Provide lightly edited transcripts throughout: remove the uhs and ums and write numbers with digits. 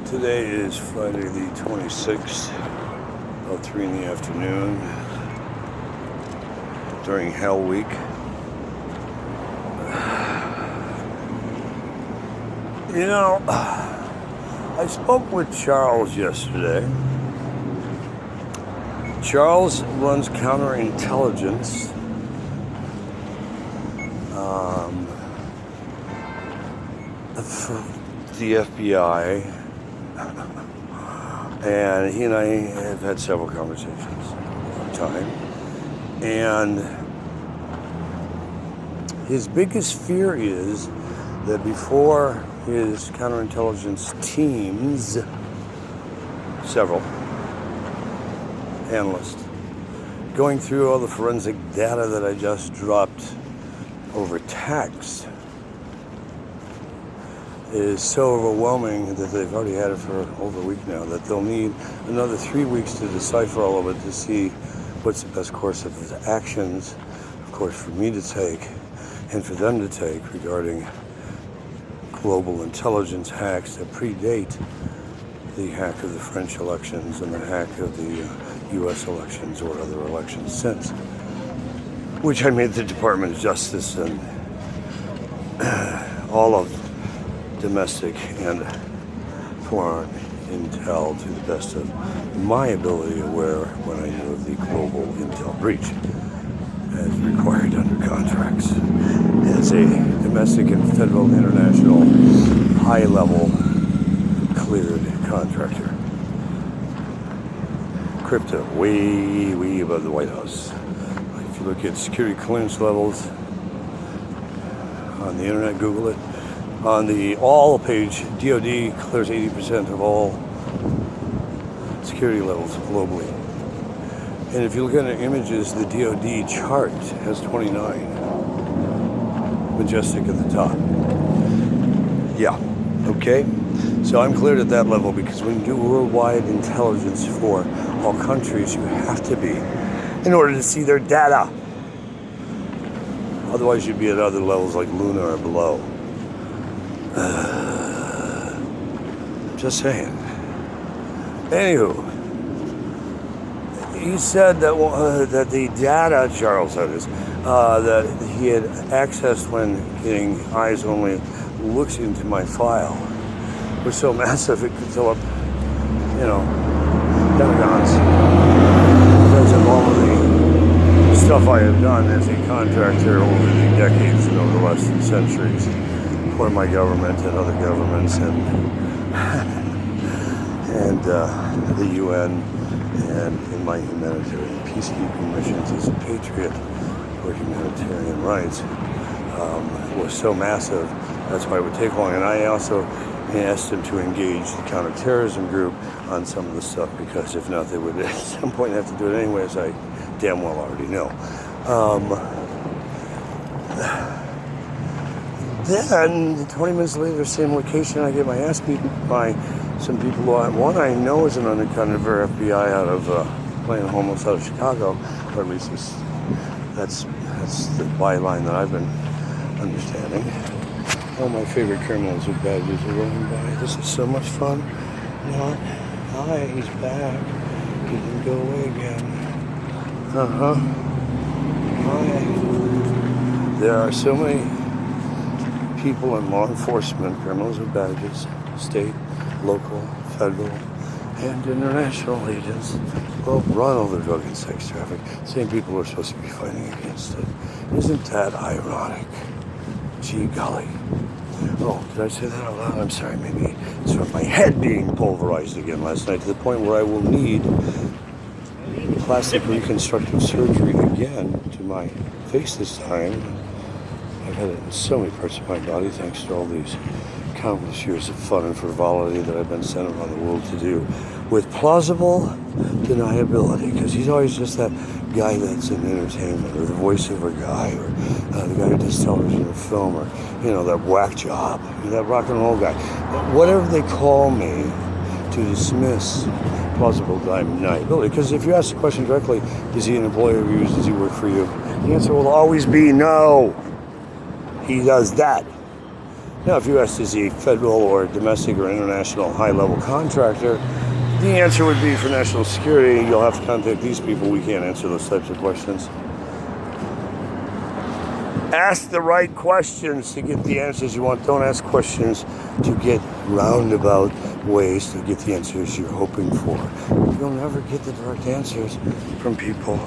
Today is Friday the 26th, about 3 in the afternoon, during Hell Week. You know, I spoke with Charles yesterday. Charles runs counterintelligence for the FBI. And he and I have had several conversations over time. And his biggest fear is that before his counterintelligence teams, several analysts, going through all the forensic data that I just dropped over text, is so overwhelming that they've already had it for over a week now, that they'll need another 3 weeks to decipher all of it to see what's the best course of actions, of course, for me to take and for them to take regarding global intelligence hacks that predate the hack of the French elections and the hack of the U.S. elections or other elections since, which I made the Department of Justice and all of domestic and foreign intel to the best of my ability aware when I knew of the global intel breach as required under contracts as a domestic and federal international high-level cleared contractor. Crypto way above the White House. If you look at security clearance levels on the internet, Google it. On the all page, DoD clears 80% of all security levels globally. And if you look at the images, the DoD chart has 29. Majestic at the top. Yeah, okay? So I'm cleared at that level because when you do worldwide intelligence for all countries, you have to be in order to see their data. Otherwise, you'd be at other levels like Luna or below. Just saying. Anywho, he said that that the data, Charles said this, that he had accessed when getting eyes only looks into my file was so massive it could fill up, Pentagons. Because of all of the stuff I have done as a contractor over the decades and over the last centuries for my government and other governments and the UN and in my humanitarian peacekeeping missions as a patriot for humanitarian rights was so massive. That's why it would take long. And I also asked him to engage the counterterrorism group on some of the stuff because if not, they would at some point have to do it anyway, as I damn well already know. Then, 20 minutes later, same location, I get my ass beaten by some people who one I know is an undercover FBI out of playing homeless out of Chicago, or at least that's the byline that I've been understanding. All my favorite criminals with badges are rolling by. This is so much fun. Not. Hi, he's back. He didn't go away again. Hi. There are so many people in law enforcement, criminals with badges, state, local, federal, and international agents will run over drug and sex traffic. Same people who are supposed to be fighting against it. Isn't that ironic? Gee golly. Oh, did I say that out loud? I'm sorry, maybe it's from my head being pulverized again last night to the point where I will need plastic reconstructive surgery again to my face this time. I've had it in so many parts of my body thanks to all these countless years of fun and frivolity that I've been sent around the world to do with plausible deniability, because he's always just that guy that's in entertainment, or the voiceover guy, or the guy who does television or film, or that whack job, that rock and roll guy, whatever they call me to dismiss plausible deniability. Because if you ask the question directly, is he an employee of yours, does he work for you, the answer will always be no. He does that. Now, if you asked, is he a federal or domestic or international high-level contractor, the answer would be for national security. You'll have to contact these people. We can't answer those types of questions. Ask the right questions to get the answers you want. Don't ask questions to get roundabout ways to get the answers you're hoping for. You'll never get the direct answers from people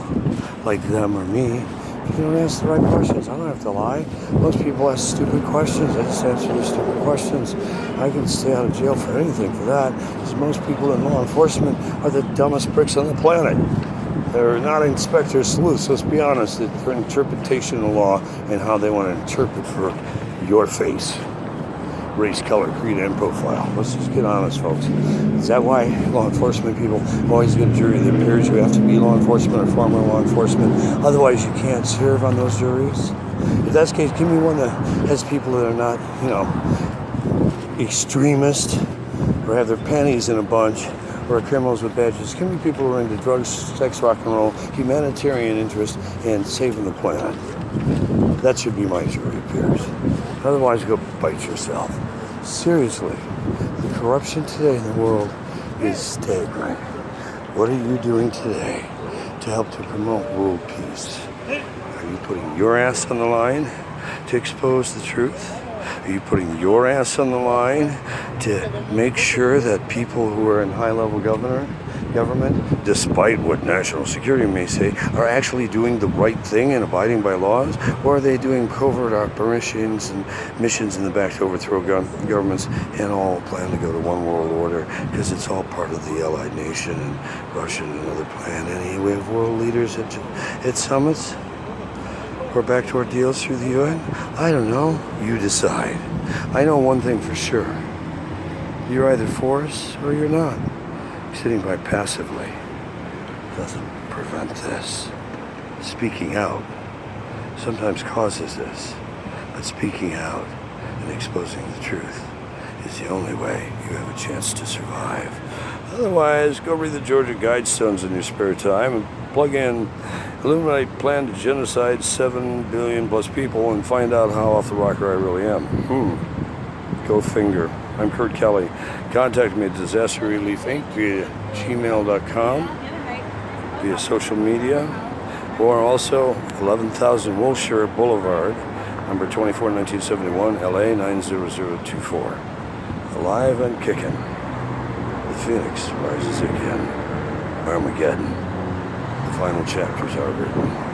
like them or me. You don't ask the right questions. I don't have to lie. Most people ask stupid questions. I just answer their stupid questions. I can stay out of jail for anything for that, because most people in law enforcement are the dumbest pricks on the planet. They're not inspectors, sleuths. Let's be honest. It's their interpretation of the law and how they want to interpret for your face. Race, color, creed, and profile. Let's just get honest, folks. Is that why law enforcement people always get a jury that appears you have to be law enforcement or former law enforcement? Otherwise, you can't serve on those juries? If that's the case, give me one that has people that are not, extremists or have their panties in a bunch or are criminals with badges. Give me people who are into drugs, sex, rock and roll, humanitarian interest, and saving the planet. That should be my jury of peers. Otherwise, go bite yourself. Seriously, the corruption today in the world is staggering. What are you doing today to help to promote world peace? Are you putting your ass on the line to expose the truth? Are you putting your ass on the line to make sure that people who are in high-level government, despite what national security may say, are actually doing the right thing and abiding by laws? Or are they doing covert operations and missions in the back to overthrow governments and all plan to go to one world order because it's all part of the Allied nation and Russia and another plan? And we have world leaders at summits or backdoor deals through the UN? I don't know. You decide. I know one thing for sure. You're either for us or you're not. Sitting by passively doesn't prevent this. Speaking out sometimes causes this, but speaking out and exposing the truth is the only way you have a chance to survive. Otherwise, go read the Georgia Guidestones in your spare time and plug in Illuminati plan to genocide 7 billion plus people and find out how off the rocker I really am. Go figure. I'm Kurt Kelly. Contact me at disasterrelief.inc via gmail.com, via social media, or also 11,000 Wilshire Boulevard, number 24, 1971, LA 90024. Alive and kicking. The Phoenix rises again. Armageddon. The final chapters are written.